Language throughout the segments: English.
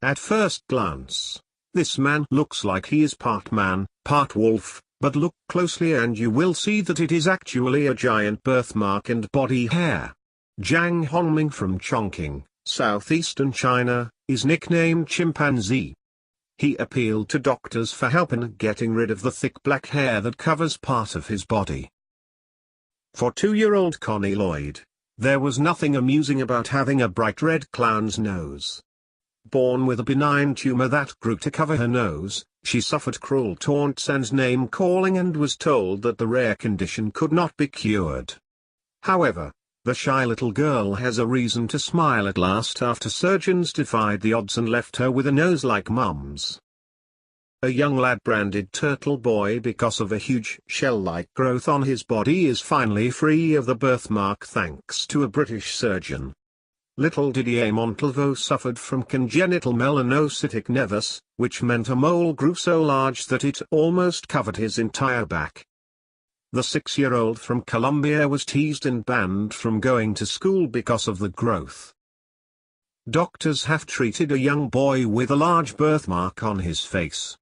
At first glance, this man looks like he is part man, part wolf, but look closely and you will see that it is actually a giant birthmark and body hair. Zhang Hongming from Chongqing, southeastern China, is nicknamed Chimpanzee. He appealed to doctors for help in getting rid of the thick black hair that covers part of his body. For 2-year-old Connie Lloyd, there was nothing amusing about having a bright red clown's nose. Born with a benign tumor that grew to cover her nose, she suffered cruel taunts and name-calling and was told that the rare condition could not be cured. However, the shy little girl has a reason to smile at last after surgeons defied the odds and left her with a nose like Mum's. A young lad branded Turtle Boy because of a huge shell-like growth on his body is finally free of the birthmark thanks to a British surgeon. Little Didier Montalvo suffered from congenital melanocytic nevus, which meant a mole grew so large that it almost covered his entire back. The 6-year-old from Colombia was teased and banned from going to school because of the growth. Doctors have treated a young boy with a large birthmark on his face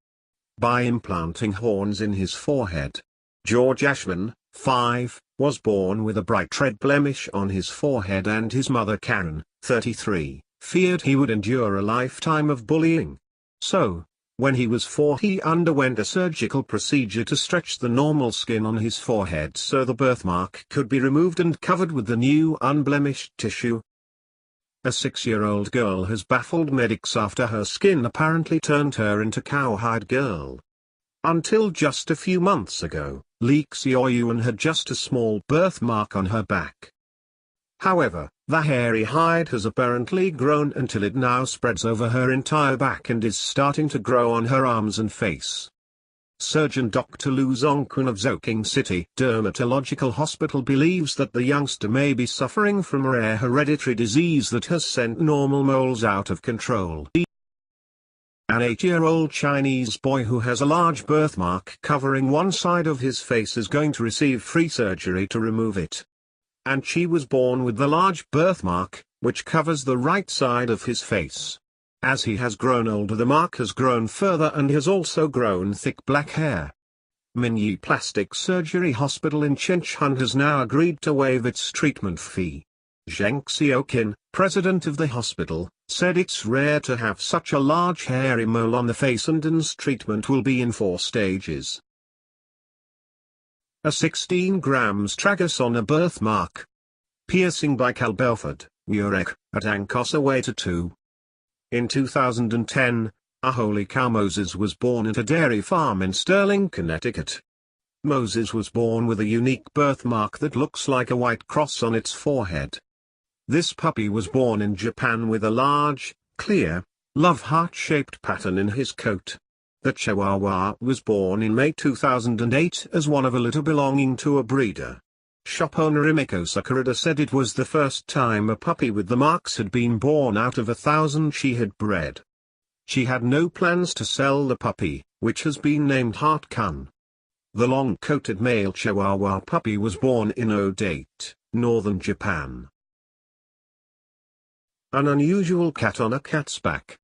by implanting horns in his forehead. George Ashman, 5, was born with a bright red blemish on his forehead, and his mother Karen, 33, feared he would endure a lifetime of bullying. So, when he was 4, he underwent a surgical procedure to stretch the normal skin on his forehead so the birthmark could be removed and covered with the new unblemished tissue. A 6-year-old girl has baffled medics after her skin apparently turned her into cowhide girl. Until just a few months ago, Li Xiaoyuan had just a small birthmark on her back. However, the hairy hide has apparently grown until it now spreads over her entire back and is starting to grow on her arms and face. Surgeon Dr. Lu Zongqing of Chongqing City Dermatological Hospital believes that the youngster may be suffering from a rare hereditary disease that has sent normal moles out of control. An 8-year-old Chinese boy who has a large birthmark covering one side of his face is going to receive free surgery to remove it. And she was born with the large birthmark, which covers the right side of his face. As he has grown older, the mark has grown further and has also grown thick black hair. Minyi Plastic Surgery Hospital in Chongqing has now agreed to waive its treatment fee. Zhang Hongming, president of the hospital, said it's rare to have such a large hairy mole on the face and its treatment will be in 4 stages. A 16 grams tragus on a birthmark. Piercing by Cale Belford, Rurekk, at Ankosaway 2. In 2010, a holy cow Moses was born at a dairy farm in Sterling, Connecticut. Moses was born with a unique birthmark that looks like a white cross on its forehead. This puppy was born in Japan with a large, clear, love heart-shaped pattern in his coat. The Chihuahua was born in May 2008 as one of a litter belonging to a breeder. Shop owner Imiko Sakurada said it was the first time a puppy with the marks had been born out of 1,000 she had bred. She had no plans to sell the puppy, which has been named Heart Kun. The long-coated male Chihuahua puppy was born in Odate, northern Japan. An unusual cat on a cat's back.